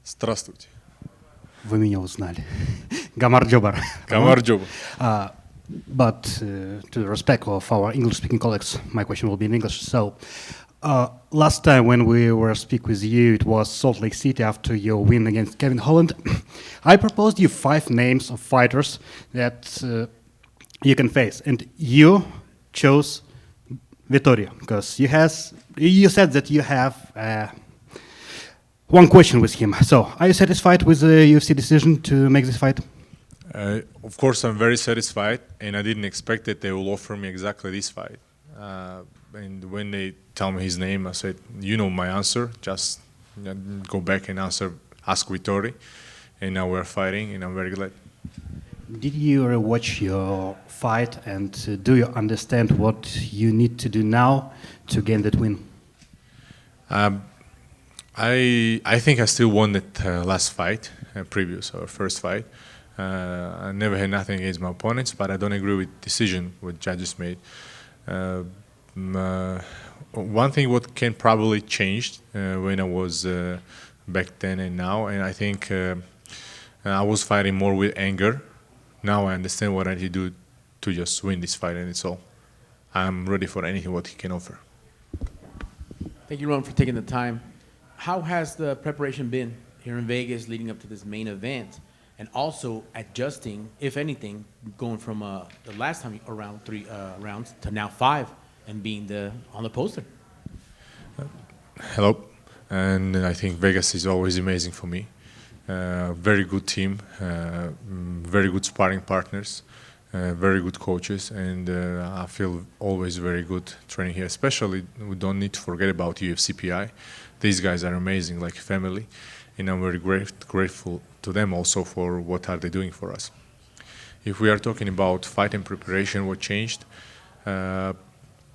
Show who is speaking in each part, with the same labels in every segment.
Speaker 1: Здравствуйте.
Speaker 2: Вы меня узнали. Gamar Jobar.
Speaker 1: Gamar Jobar.
Speaker 2: But to the respect of our English-speaking colleagues, my question will be in English. So, last time when we were speak with you, it was Salt Lake City after your win against Kevin Holland. I proposed you 5 names of fighters that you can face, and you chose Vettori because you said that you have one question with him. So, are you satisfied with the UFC decision to make this fight?
Speaker 1: Of course, I'm very satisfied, and I didn't expect that they will offer me exactly this fight. And when they tell me his name, I said, you know my answer, just go back and ask Vettori. And now we're fighting, and I'm very glad.
Speaker 2: Did you watch your fight, and do you understand what you need to do now to gain that win?
Speaker 1: I think I still won that last fight, our first fight. I never had nothing against my opponents, but I don't agree with the decision what judges made. One thing what can probably change when I was back then and now, and I think I was fighting more with anger. Now I understand what I need to do to just win this fight, and it's all. I'm ready for anything what he can offer.
Speaker 3: Thank you, Roman, for taking the time. How has the preparation been here in Vegas leading up to this main event? And also adjusting, if anything, going from the last time around 3 rounds to now 5 and being on the poster.
Speaker 1: Hello, and I think Vegas is always amazing for me. Very good team, very good sparring partners, very good coaches, and I feel always very good training here. Especially, we don't need to forget about UFC PI. These guys are amazing, like family, and I'm very grateful to them also for what are they doing for us. If we are talking about fight and preparation, what changed, I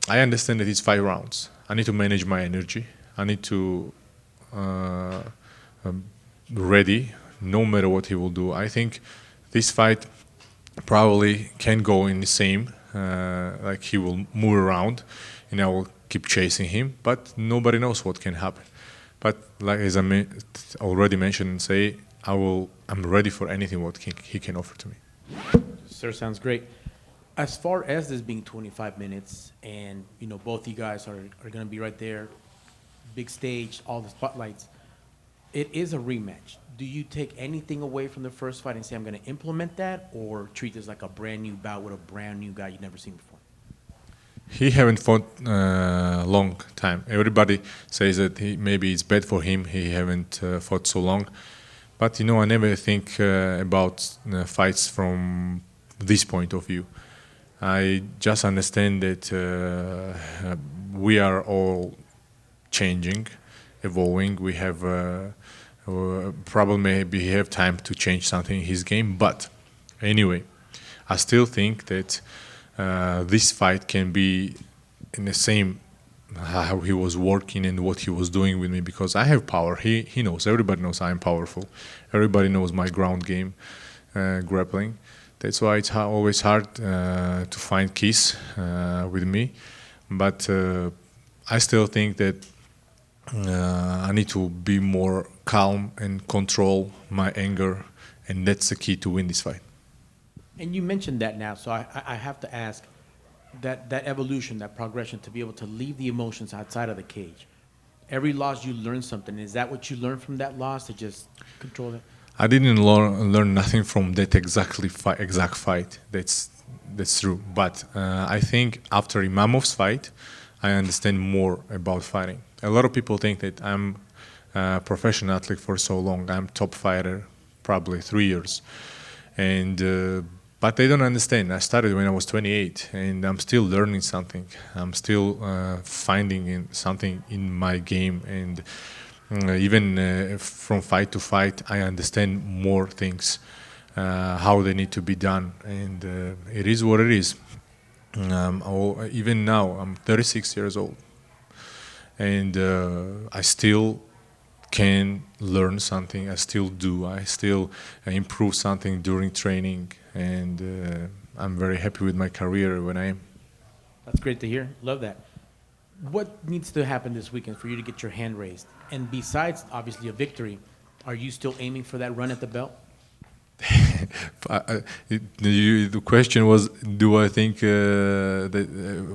Speaker 1: understand that it's 5 rounds. I need to manage my energy. I need to ready no matter what he will do. I think this fight probably can go in the same, like he will move around and I will keep chasing him, but nobody knows what can happen. But like as I already mentioned and say, I'm ready for anything what he can offer to me.
Speaker 3: Sir, sounds great. As far as this being 25 minutes, and both you guys are going to be right there, big stage, all the spotlights. It is a rematch. Do you take anything away from the first fight and say I'm going to implement that, or treat this like a brand new bout with a brand new guy you've never seen before?
Speaker 1: He haven't fought long time. Everybody says that maybe it's bad for him. He haven't fought so long. But I never think about fights from this point of view. I just understand that we are all changing, evolving. We have probably maybe he have time to change something in his game. But anyway, I still think that this fight can be in the same how he was working and what he was doing with me, because I have power. He knows. Everybody knows I'm powerful. Everybody knows my ground game, grappling. That's why it's always hard to find keys with me. But I still think that I need to be more calm and control my anger, and that's the key to win this fight.
Speaker 3: And you mentioned that now, so I have to ask, that evolution, that progression, to be able to leave the emotions outside of the cage. Every loss you learn something. Is that what you learned from that loss, to just control it?
Speaker 1: I didn't learn nothing from that exact fight. That's true. But I think after Imamov's fight, I understand more about fighting. A lot of people think that I'm a professional athlete for so long. I'm top fighter, probably 3 years, and but they don't understand. I started when I was 28, and I'm still learning something. I'm still finding something in my game, and even from fight to fight, I understand more things, how they need to be done, and it is what it is. Even now, I'm 36 years old, and I still can learn something. I still do. I still improve something during training, and I'm very happy with my career when I am.
Speaker 3: That's great to hear. Love that. What needs to happen this weekend for you to get your hand raised? And besides, obviously, a victory, Are you still aiming for that run at the belt?
Speaker 1: The question was, do I think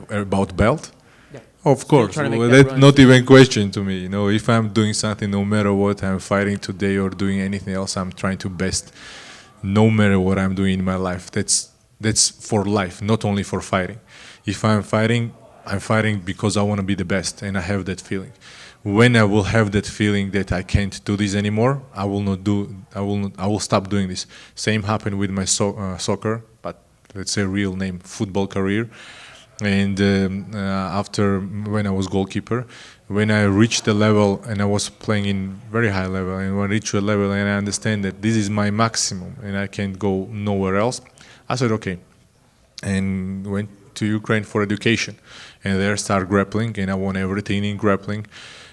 Speaker 1: about belt?
Speaker 3: Yeah.
Speaker 1: Of
Speaker 3: Still
Speaker 1: course,
Speaker 3: trying to make
Speaker 1: well,
Speaker 3: that
Speaker 1: that's
Speaker 3: run
Speaker 1: not
Speaker 3: to-
Speaker 1: even question to me. You know, if I'm doing something, no matter what I'm fighting today or doing anything else, I'm trying to best, no matter what I'm doing in my life. That's for life, not only for fighting. If I'm fighting because I want to be the best, and I have that feeling. When I will have that feeling that I can't do this anymore, I will not do. I will stop doing this. Same happened with my soccer, but let's say real name football career. And after when I was goalkeeper, when I reached the level and I was playing in very high level, and when I reach a level and I understand that this is my maximum and I can't go nowhere else, I said okay, and went to Ukraine for education, and there started grappling, and I won everything in grappling,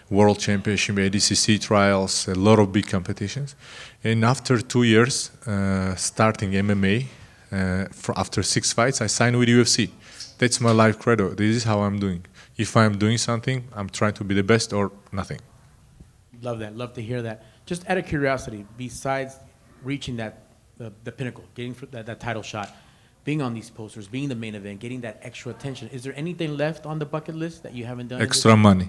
Speaker 1: world championship, ADCC trials, a lot of big competitions, and after 2 years starting MMA, after 6 fights, I signed with UFC. That's my life credo. This is how I'm doing. If I'm doing something, I'm trying to be the best or nothing.
Speaker 3: Love that. Love to hear that. Just out of curiosity, besides reaching the pinnacle, getting that title shot, being on these posters, being the main event, getting that extra attention, is there anything left on the bucket list that you haven't done?
Speaker 1: Extra money.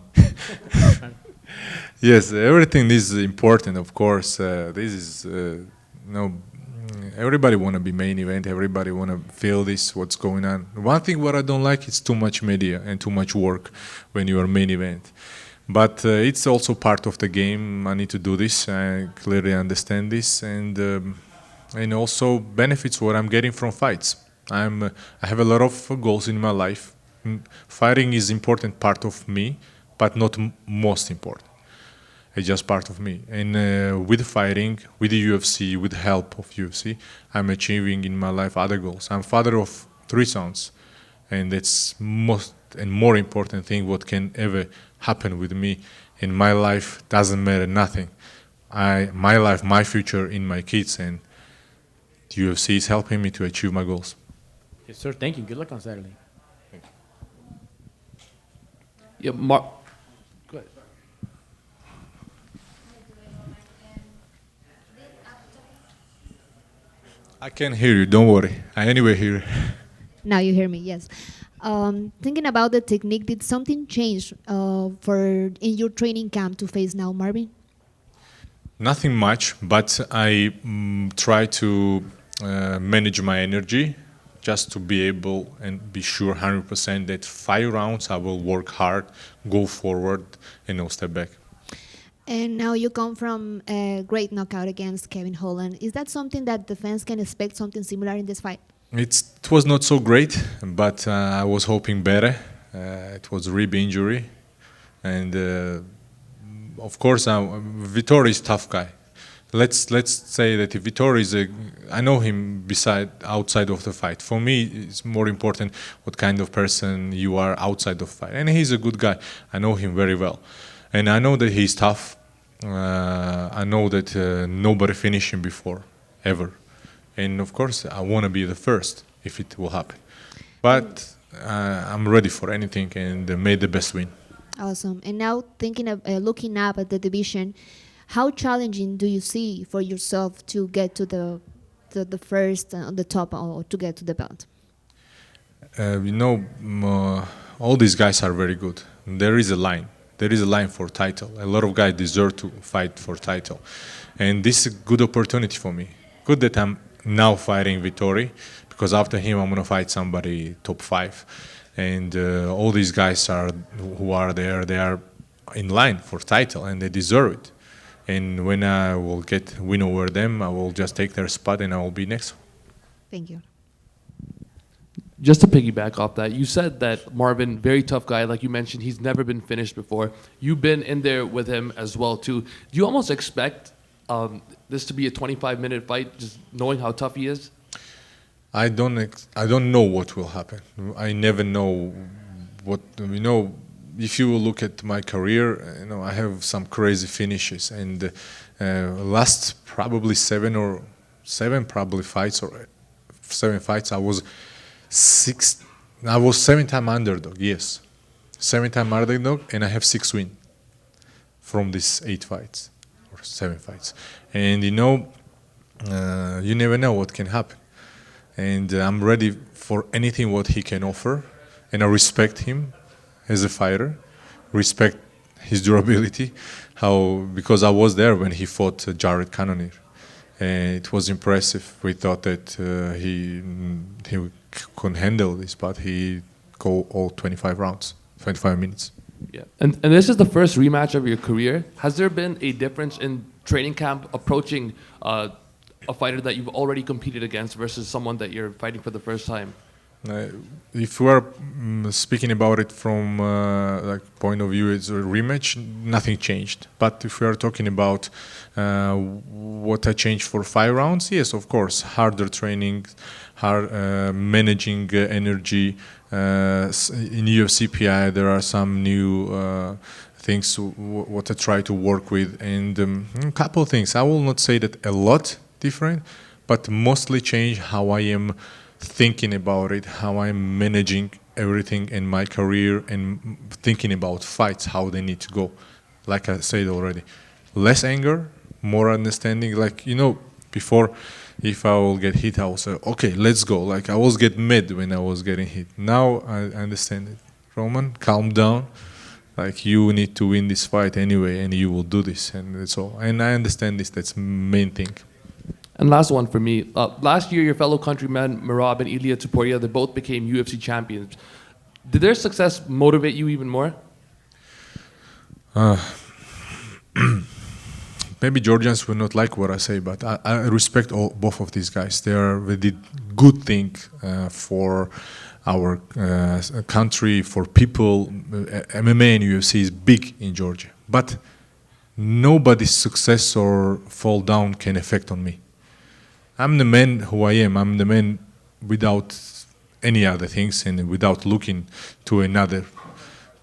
Speaker 1: Yes, everything is important, of course. This is, everybody want to be main event. Everybody want to feel this, what's going on. One thing what I don't like is too much media and too much work when you are main event. But it's also part of the game. I need to do this. I clearly understand this, and also benefits what I'm getting from fights. I have a lot of goals in my life. Fighting is important part of me, but not most important. It's just part of me. And with fighting, with the UFC, with the help of UFC, I'm achieving in my life other goals. I'm father of 3 sons, and that's most and more important thing what can ever happen with me. In my life doesn't matter nothing. My life, my future in my kids, and the UFC is helping me to achieve my goals.
Speaker 3: Yes, sir. Thank you. Good luck on Saturday.
Speaker 4: Yeah, Go ahead.
Speaker 1: I can hear you, don't worry. I anyway hear you.
Speaker 5: Now you hear me, yes. Thinking about the technique, did something change in your training camp to face now, Marvin?
Speaker 1: Nothing much, but I try to manage my energy just to be able and be sure 100% that 5 rounds I will work hard, go forward, and no step back.
Speaker 5: And now you come from a great knockout against Kevin Holland. Is that something that the fans can expect something similar in this fight?
Speaker 1: It was not so great, but I was hoping better. It was rib injury, and of course, Vettori is a tough guy. Let's say that if Vettori is I know him outside of the fight. For me, it's more important what kind of person you are outside of the fight, and he's a good guy. I know him very well, and I know that he's tough. I know that nobody finished him before, ever. And of course, I want to be the first if it will happen. But I'm ready for anything and may the best win.
Speaker 5: Awesome. And now thinking of looking up at the division, how challenging do you see for yourself to get to the first on the top or to get to the belt?
Speaker 1: All these guys are very good. There is a line. There is a line for title. A lot of guys deserve to fight for title. And this is a good opportunity for me. Good that I'm now fighting Vettori, because after him I'm going to fight somebody top 5. And all these guys who are there, they are in line for title and they deserve it. And when I will win over them, I will just take their spot and I will be next.
Speaker 5: Thank you.
Speaker 4: Just to piggyback off that, you said that Marvin, very tough guy, like you mentioned, he's never been finished before. You've been in there with him as well too. Do you almost expect this to be a 25-minute fight, just knowing how tough he is?
Speaker 1: I don't know what will happen. I never know what, if you look at my career, I have some crazy finishes, and last probably 7 fights, I was 7-time underdog, yes. 7-time underdog, and I have 6 wins from these 8 fights, or or 7 fights. And you know, you never know what can happen. And I'm ready for anything what he can offer, and I respect him as a fighter, respect his durability, because I was there when he fought Jared Cannonier, and it was impressive. We thought that he couldn't handle this, but he go all 25 rounds, 25 minutes.
Speaker 4: Yeah, and this is the first rematch of your career. Has there been a difference in training camp approaching a fighter that you've already competed against versus someone that you're fighting for the first time?
Speaker 1: If we are speaking about it from like point of view, it's a rematch. Nothing changed. But if we are talking about what I changed for 5 rounds, yes, of course, harder training, managing energy. In UFC PI, there are some new things what I try to work with, and a couple of things. I will not say that a lot different, but mostly change how I am thinking about it, how I'm managing everything in my career, and thinking about fights, how they need to go. Like I said already, less anger, more understanding. Like, you know, before, if I will get hit, I will say, okay, let's go. Like, I was get mad when I was getting hit. Now I understand it. Roman, calm down. Like, you need to win this fight anyway, and you will do this, and that's all. And I understand this. That's main thing.
Speaker 4: And last one for me. Last year, your fellow countrymen, Merab and Ilia Tuporia, they both became UFC champions. Did their success motivate you even more?
Speaker 1: Maybe Georgians will not like what I say, but I respect both of these guys. They did good thing for our country, for people. MMA and UFC is big in Georgia, but nobody's success or fall down can affect on me. I'm the man who I am. I'm the man without any other things and without looking to another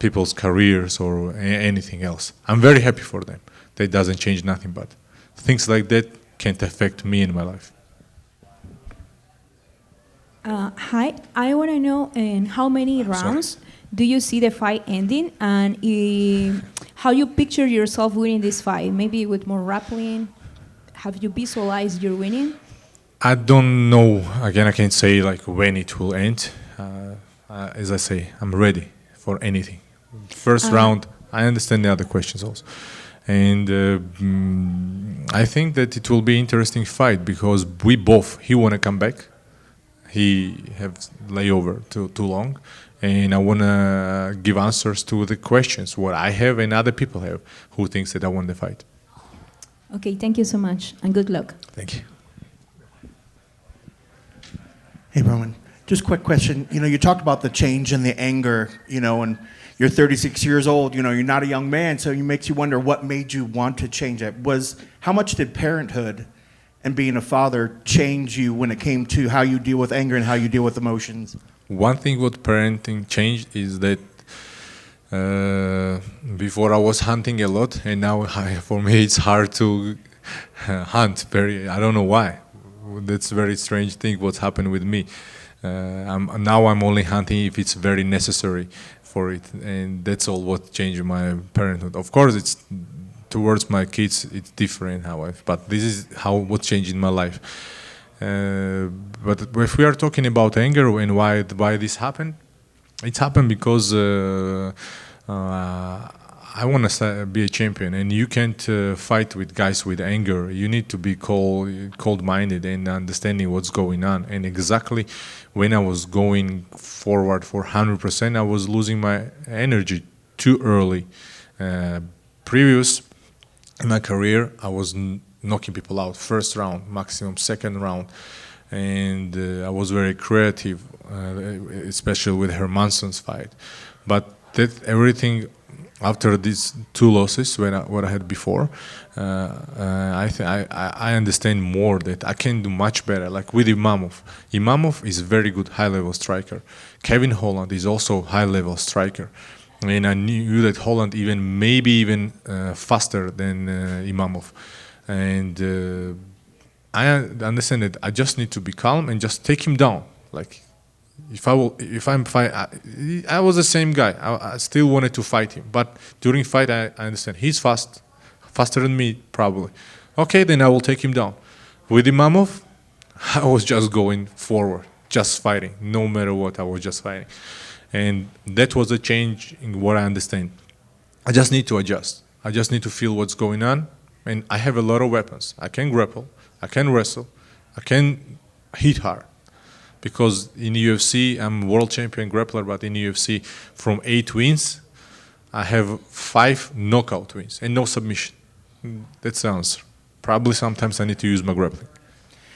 Speaker 1: people's careers or anything else. I'm very happy for them. That doesn't change nothing, but things like that can't affect me in my life.
Speaker 6: Hi, I want to know in how many rounds do you see the fight ending, and how you picture yourself winning this fight? Maybe with more grappling. Have you visualized your winning?
Speaker 1: I don't know. Again, I can't say like when it will end. As I say, I'm ready for anything. First round, I understand the other questions also. And I think that it will be interesting fight because he want to come back. He have layover too long. And I want to give answers to the questions, what I have and other people have who thinks that I won the fight.
Speaker 6: Okay, thank you so much, and good luck.
Speaker 1: Thank you.
Speaker 7: Hey, Roman. Just a quick question. You know, you talked about the change and the anger, you know, and you're 36 years old, you know, you're not a young man, so it makes you wonder what made you want to change that. How much did parenthood and being a father change you when it came to how you deal with anger and how you deal with emotions?
Speaker 1: One thing what parenting changed is that before I was hunting a lot, and now for me it's hard to hunt. I don't know why. That's a very strange thing what's happened with me. Now I'm only hunting if it's very necessary for it, and that's all what changed my parenthood. Of course, it's towards my kids it's different but this is what changed in my life. But if we are talking about anger and why this happened, it's happened because I want to be a champion, and you can't fight with guys with anger. You need to be cold-minded and understanding what's going on. And exactly when I was going forward for 100%, I was losing my energy too early. Previous in my career, I was knocking people out first round, maximum second round, and I was very creative, especially with Hermansson's fight. But that everything. After these 2 losses, what I had before, I understand more that I can do much better. Like with Imamov. Imamov is a very good high-level striker. Kevin Holland is also high-level striker, and I knew that Holland maybe even faster than Imamov. And I understand that I just need to be calm and just take him down. Like. If I'm fight, I was the same guy. I still wanted to fight him, but during fight, I understand he's faster than me, probably. Okay, then I will take him down. With Imamov, I was just going forward, just fighting. No matter what, I was just fighting. And that was a change in what I understand. I just need to adjust. I just need to feel what's going on. And I have a lot of weapons. I can grapple, I can wrestle, I can hit hard. Because in UFC, I'm world champion grappler, but in UFC, from 8 wins, I have 5 knockout wins and no submission. That's the answer. Probably sometimes I need to use my grappling.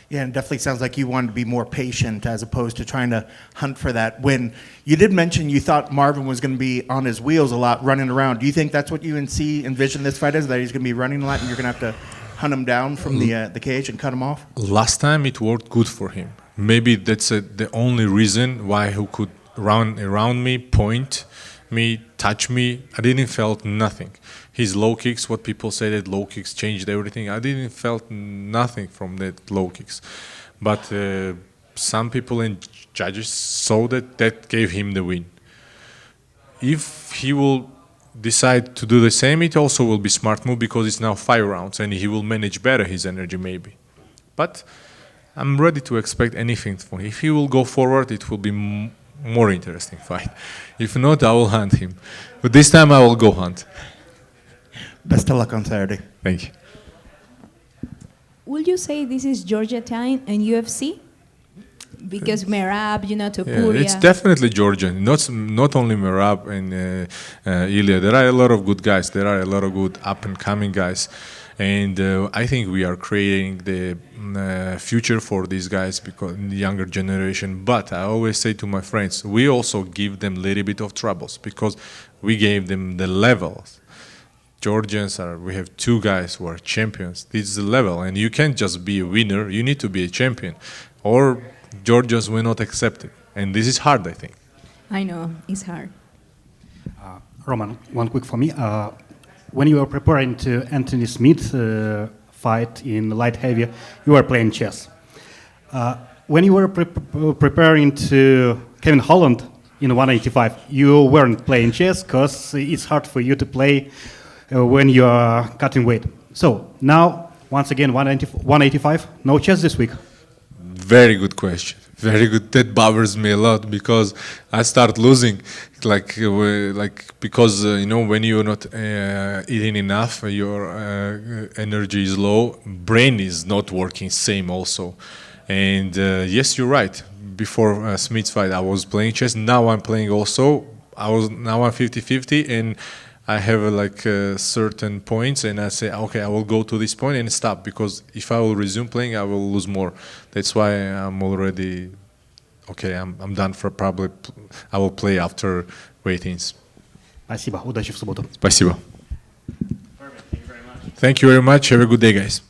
Speaker 7: Yeah, and it definitely sounds like you wanted to be more patient as opposed to trying to hunt for that win. You did mention you thought Marvin was going to be on his wheels a lot, running around. Do you think that's what you envision this fight as, that he's going to be running a lot and you're going to have to hunt him down from the cage and cut him off?
Speaker 1: Last time it worked good for him. Maybe that's the only reason why he could run around me, point me, touch me. I didn't felt nothing. His low kicks, what people say that low kicks changed everything. I didn't felt nothing from that low kicks. But some people and judges saw that gave him the win. If he will decide to do the same, it also will be smart move because it's now 5 rounds and he will manage better his energy maybe. But I'm ready to expect anything from him. If he will go forward, it will be more interesting fight. If not, I will hunt him. But this time I will go hunt.
Speaker 7: Best of luck on Saturday.
Speaker 1: Thank you.
Speaker 6: Would you say this is Georgia time and UFC? Because Merab, Topuria.
Speaker 1: It's definitely Georgian. Not only Merab and Ilya. There are a lot of good guys. There are a lot of good up-and-coming guys. And I think we are creating the future for these guys because the younger generation. But I always say to my friends, we also give them a little bit of troubles because we gave them the levels. Georgians we have 2 guys who are champions. This is the level, and you can't just be a winner. You need to be a champion, or Georgians will not accept it. And this is hard, I think.
Speaker 6: I know, it's hard.
Speaker 2: Roman, one quick for me. When you were preparing to Anthony Smith fight in light heavy, you were playing chess. When you were preparing to Kevin Holland in 185, you weren't playing chess because it's hard for you to play when you are cutting weight. So now, once again, 185, no chess this week.
Speaker 1: Very good question. Very good. That bothers me a lot because I start losing, because when you're not eating enough, your energy is low. Brain is not working same also, and yes, you're right. Before Smith's fight, I was playing chess. Now I'm playing also. Now I'm 50-50, and I have certain points, and I say, okay, I will go to this point and stop because if I will resume playing, I will lose more. That's why I'm already okay. I'm done for probably. I will play after weigh-ins.
Speaker 2: Спасибо. Удачи в субботу.
Speaker 1: Спасибо. Thank you very much. Have a good day, guys.